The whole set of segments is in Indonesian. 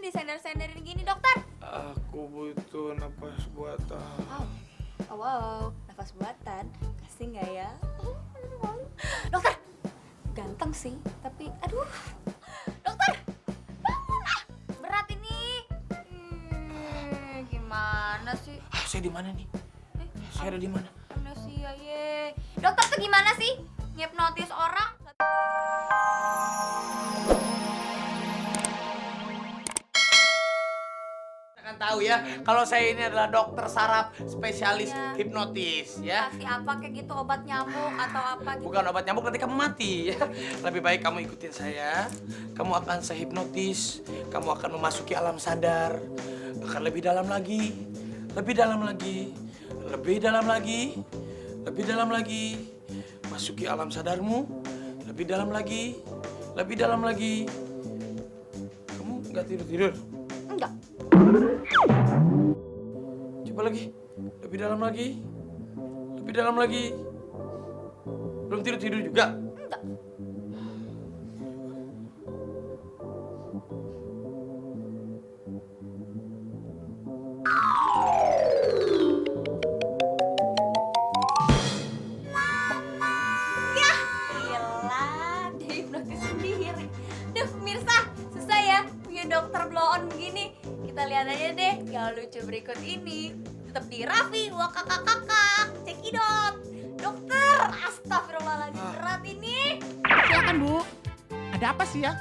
disender-senderin gini, dokter? Aku butuh napas buatan. Wow, nafas buatan. Kasih nggak ya? Dokter, ganteng sih, tapi aduh. Dokter, bangun ah, berat ini. Gimana sih? Saya di mana nih? Saya ada di mana? Amnesia ye. Dokter tuh gimana sih? Ngipnotis orang? Kan tahu ya, kalau saya ini adalah dokter saraf spesialis Iya. hipnotis ya. Kasih apa kayak gitu, obat nyamuk atau apa gitu? Bukan obat nyamuk, nanti kamu mati ya. Lebih baik kamu ikutin saya. Kamu akan saya hipnotis. Kamu akan memasuki alam sadar. Akan lebih dalam lagi. Lebih dalam lagi. Lebih dalam lagi. Lebih dalam lagi. Masuki alam sadarmu. Lebih dalam lagi. Lebih dalam lagi. Kamu nggak tidur-tidur? Enggak. Coba lagi. Lebih dalam lagi. Lebih dalam lagi. Belum tidur-tidur juga? Enggak. Ya, iyalah, dihipnotis sendiri. Duh, pemirsa, susah ya punya dokter blow on begini. Kita lihat aja deh yang lucu berikut ini. Tetap di Raffi, wakakakakak, cekidot. Dokter, astagfirullahaladzim, berat ini. Silakan Bu. Ada apa sih ya?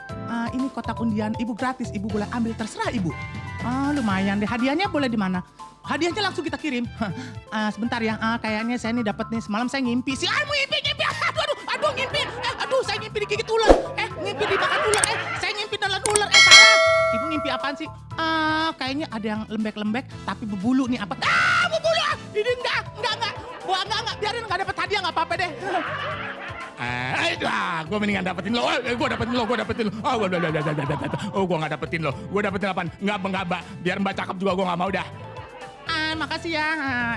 Ini kotak undian Ibu gratis. Ibu boleh ambil terserah Ibu. Lumayan deh. Hadiahnya boleh di mana? Hadiahnya langsung kita kirim. Sebentar ya. Kayaknya saya nih dapat nih semalam saya ngimpi. Ngimpi. Aduh ngimpi. Saya ngimpi digigit ular. Ngimpi dimakan ular. Saya ngimpi nelan ular. Salah. Ibu ngimpi apaan sih? Kayaknya ada yang lembek-lembek tapi berbulu nih apa? Berbulu. Ini enggak. Wah, enggak. Biarin enggak dapat hadiah enggak apa-apa deh. Gue mendingan dapetin lo. Gue dapetin lo. Gue nggak dapetin lo. Gue dapetin apaan? Nggak, biar mbak cakep juga gue nggak mau dah. Makasih ya.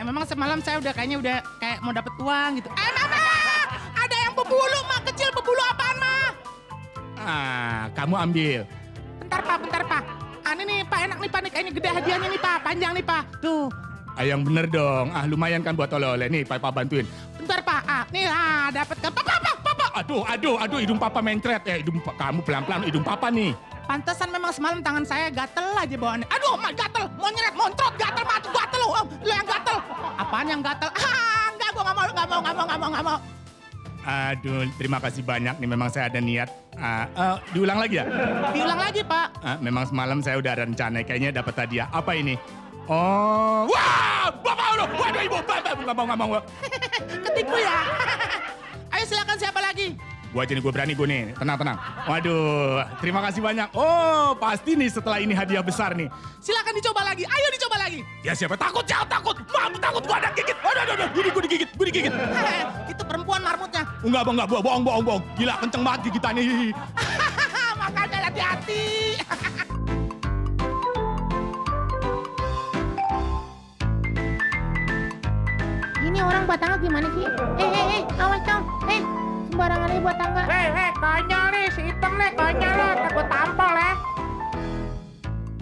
Memang semalam saya kayaknya udah kayak mau dapet uang gitu. Mama, ada yang berbulu, mak kecil berbulu apaan, mah? Kamu ambil. Bentar pak. Ini nih pak, enak nih pak, nih kayaknya gede hadiahnya nih pak, panjang nih pak. Tuh. Yang bener dong. Lumayan kan buat oleh-oleh nih, papa bantuin. Bentar pak, nih dapat kan. Papa. Aduh, hidung papa mencret. Hidung kamu pelan-pelan, hidung papa nih. Pantesan memang semalam tangan saya gatel aja bawaannya. Aduh, mak gatel, montrot, gatel, mak gatel lo yang gatel. Apaan yang gatel? Enggak, gua nggak mau. Aduh, terima kasih banyak nih, memang saya ada niat. Diulang lagi ya? Diulang lagi, Pak. Memang semalam saya udah ada rencana, kayaknya dapat hadiah. Apa ini? Oh, wah, bapak udah, waduh ibu, nggak mau. Ketipu ya? Ayo silakan siapa lagi? Gua aja nih, gue berani gue nih, tenang. Waduh, terima kasih banyak. Oh, pasti nih setelah ini hadiah besar nih. Silakan dicoba lagi, ayo dicoba lagi. Ya siapa takut, jangan takut. Mam, takut gua ada gigit. Aduh, ini gue digigit. Itu perempuan marmutnya. Enggak, bohong. Gila, kenceng banget gigitannya. Makanya hati-hati. Ini orang buat tangga gimana sih? Awas dong. Sembarangan nih buat tangga. Konyol nih, si Ipeng nih, konyol lo. Takut tampol ya.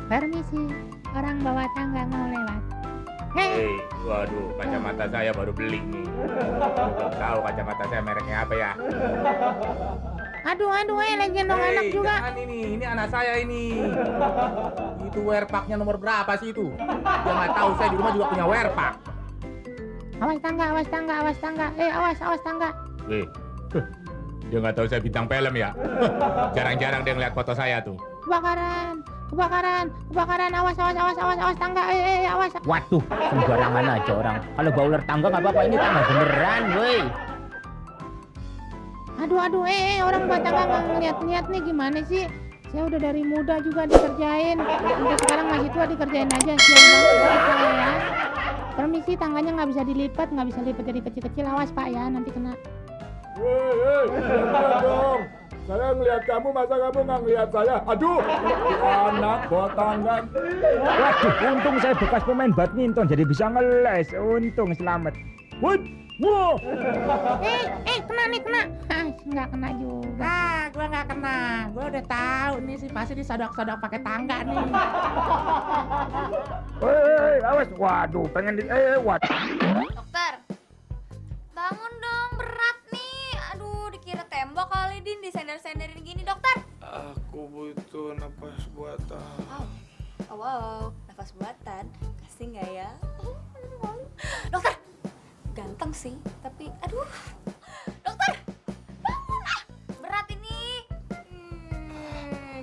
Permisi, orang bawa tangga mau lewat. Waduh, kacamata saya baru beli nih. Belum tahu kacamata saya mereknya apa ya. Aduh, lagi gendong anak juga. Jangan ini anak saya ini. Itu wearpacknya nomor berapa sih itu? Dia nggak tahu, saya di rumah juga punya wearpack. Awas tangga. Awas tangga. Dia nggak tahu saya bintang film ya. Jarang-jarang dia ngeliat foto saya tuh. Kebakaran. Awas tangga. Awas. Waduh, sembarangan aja orang. Kalau bawa ular tangga nggak apa-apa, ini tangga beneran, woi. Aduh, orang buat tangga nggak ngeliat nih gimana sih? Saya udah dari muda juga dikerjain. Sampai sekarang masih tua dikerjain aja. Siang banget saya ya. Permisi, tangganya nggak bisa dilipat jadi kecil-kecil. Awas Pak ya, nanti kena. Dong. Saya ngelihat kamu, masa kamu nggak ngelihat saya? Aduh, anak bawa tangga. Waduh, untung saya bekas pemain badminton jadi bisa ngeles. Untung selamat. Woi, Kena nih, kena. Nggak kena juga. Ah, gua nggak kena. Gua udah tahu nih sih pasti disodok-sodok pakai tangga nih. Hei, awas. Waduh, pengen waduh. Dokter, bangun dong, berat nih. Aduh, dikira tembok kali, Din, disender-senderin gini, dokter. Aku butuh napas buatan. Wow, nafas buatan. Kasih nggak ya? Dokter, ganteng sih, tapi aduh. Dokter, bangun ah. Berat ini.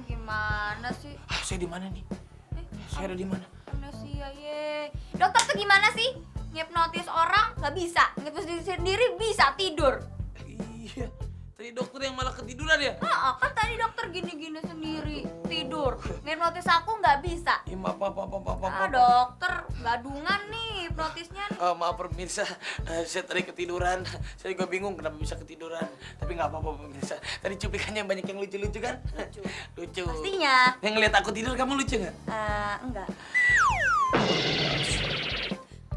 Gimana sih? Saya di mana nih? Saya ada di mana? Amnesia ye. Dokter tuh gimana sih? Ngipnotis orang nggak bisa, ngipnotis diri sendiri bisa tidur. Iya. Tadi dokter yang malah ketiduran ya? Kan tadi dokter gini-gini sendiri tidur. Ngipnotis aku nggak bisa. Ya, maaf. Dokter gadungan nih hipnotisnya. Maaf pemirsa, saya tadi ketiduran. Saya juga bingung kenapa bisa ketiduran. Tapi nggak apa-apa pemirsa. Tadi cuplikannya banyak yang lucu-lucu kan? Lucu. Pastinya. Yang ngeliat aku tidur kamu lucu nggak? Enggak.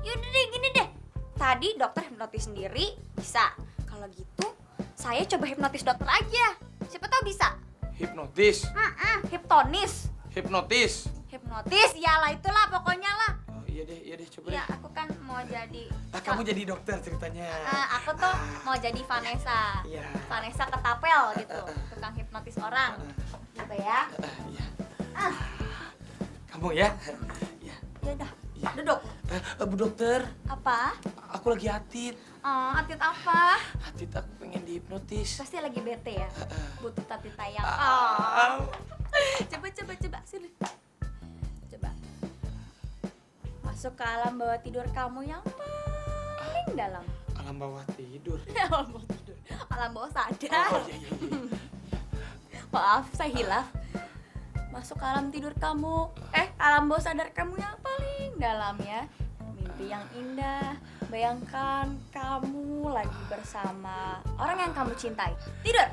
Yaudah deh, gini deh. Tadi dokter hipnotis sendiri bisa. Kalau gitu, saya coba hipnotis dokter aja. Siapa tahu bisa. Hipnotis. Hiptonis. Hipnotis. Hipnotis, iyalah itulah pokoknya lah. Oh, iya deh, coba Ya, deh. aku kan mau jadi. Kamu jadi dokter ceritanya. Aku tuh mau jadi Vanessa. Iya. Vanessa Ketapel gitu, tukang hipnotis orang. Gitu ya. Iya. Kamu ya? Iya. Ya udah, Iya. duduk. Bu dokter, Apa? aku lagi atit. Atit apa? Atit aku pengen dihipnotis. Pasti lagi bete ya. Butuh tati tayang. Coba sini. Coba. Masuk ke alam bawah tidur kamu yang paling dalam. Alam bawah tidur. Alam bawah tidur. Alam bawah sadar. Oh iya. Maaf, saya hilaf. Masuk ke alam tidur kamu. Alam bawah sadar kamu yang paling dalam ya. Mimpi yang indah. Bayangkan kamu lagi bersama orang yang kamu cintai. Tidur.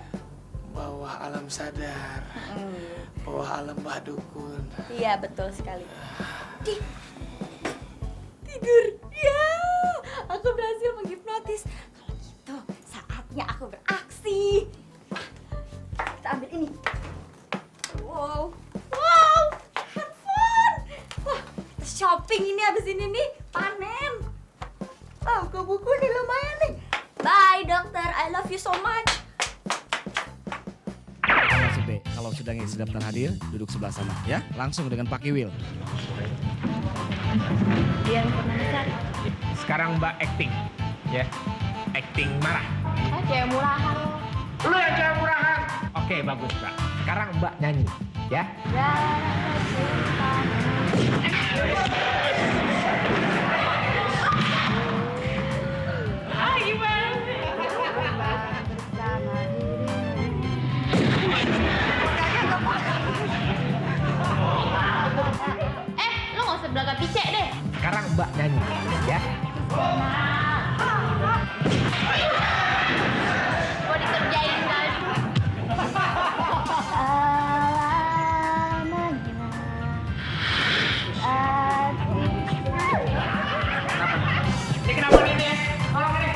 Bawah alam sadar. Bawah alam bawah dukun. Iya, betul sekali. Tidur. Ya, aku berhasil menghipnotis. Kalau gitu, saatnya aku beraksi. Kita ambil ini. Wow, handphone. Wah, kita shopping ini abis ini nih, panen. Ke buku nih lumayan nih. Bye dokter, I love you so much. Awas B, kalau sudah ngisi daftar hadir, duduk sebelah sana ya. Langsung dengan Pak Kiwil. Dia besar. Sekarang Mbak acting, ya. Acting marah. Cewek murahan. Lu yang cewek murahan. Oke, bagus, Mbak. Sekarang Mbak nyanyi, ya. Lo nggak usah belakang picek deh. Sekarang Mbak nyanyi, ya. Mau dikerjain kali. Ini kenapa ini? Tolong ini.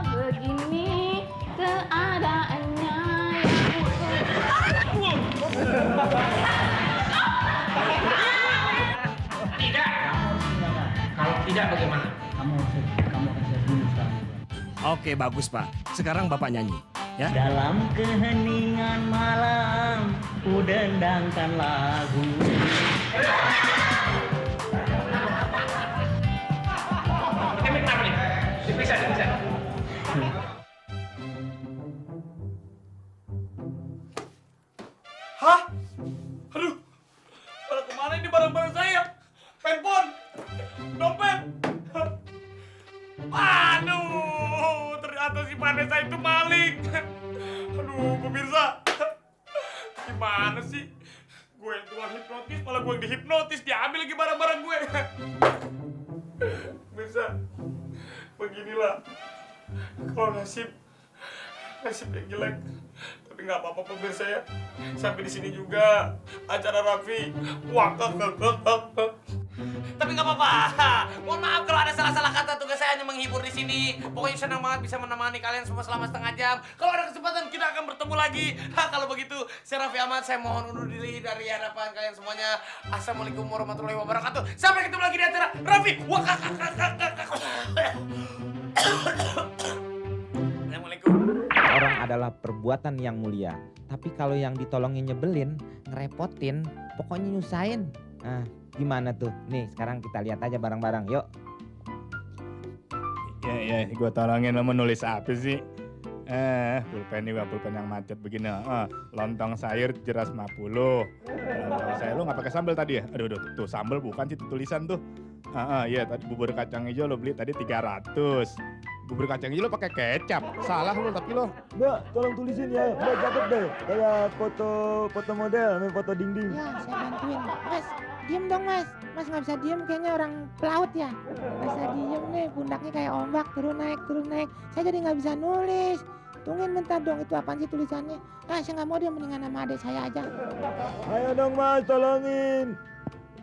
Begini keadaannya. Tidak. Kalau tidak bagaimana? Oke, bagus Pak. Sekarang Bapak nyanyi, ya. Dalam keheningan malam, ku dendangkan lagu. Ini kenapa nih? Bisa. Hah? Aduh. Pada kemana ini barang-barang saya? Handphone. Dompet. Aduh, ternyata si Vanessa itu maling. Aduh, pemirsa. Gimana sih? Gue yang tukang hipnotis, malah gue yang dihipnotis. Diambil lagi barang-barang gue. Pemirsa, beginilah. Kalau nasib yang jelek. Tapi nggak apa-apa pemirsa ya. Sampai di sini juga acara Raffi. Wah, tapi nggak apa-apa. Mohon maaf kalau ada salah-salah kata. Tugas saya hanya menghibur di sini. Pokoknya senang banget bisa menemani kalian semua selama setengah jam. Kalau ada kesempatan kita akan bertemu lagi. Kalau begitu, saya Raffi Ahmad. Saya mohon undur diri dari hadapan kalian semuanya. Assalamualaikum warahmatullahi wabarakatuh. Sampai ketemu lagi di acara Raffi. Assalamualaikum. Orang adalah perbuatan yang mulia. Tapi kalau yang ditolongin nyebelin, ngerepotin, pokoknya nyusahin. Nah, gimana tuh? Nih, sekarang kita lihat aja bareng-bareng. Yuk. Ya, gue tolongin lo menulis apa sih? Pulpen nih, pulpen yang macet begini. Lontong sayur jeras 50. Lontong sayur, lo nggak pakai sambal tadi ya? Aduh, tuh sambal bukan sih tulisan tuh. Iya, tadi bubur kacang hijau lo beli tadi 300. Bubur kacang hijau lo pakai kecap. Salah lo tapi lo. Mbak, tolong tulisin ya. Mbak catat deh. Kayak foto model, foto dinding. Ya, saya bantuin. Mas, diem dong mas. Mas nggak bisa diem, kayaknya orang pelaut ya. Nggak bisa diem nih, pundaknya kayak ombak, turun naik. Saya jadi nggak bisa nulis. Tungguin bentar dong, itu apaan sih tulisannya? Saya nggak mau, dia mendingan sama adik saya aja. Ayo dong mas, tolongin.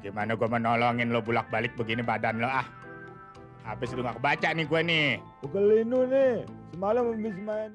Gimana gue menolongin lo bulak-balik begini badan lo Habis lu nggak kebaca nih gue nih. Bukan Linu nih. Semalam habis main.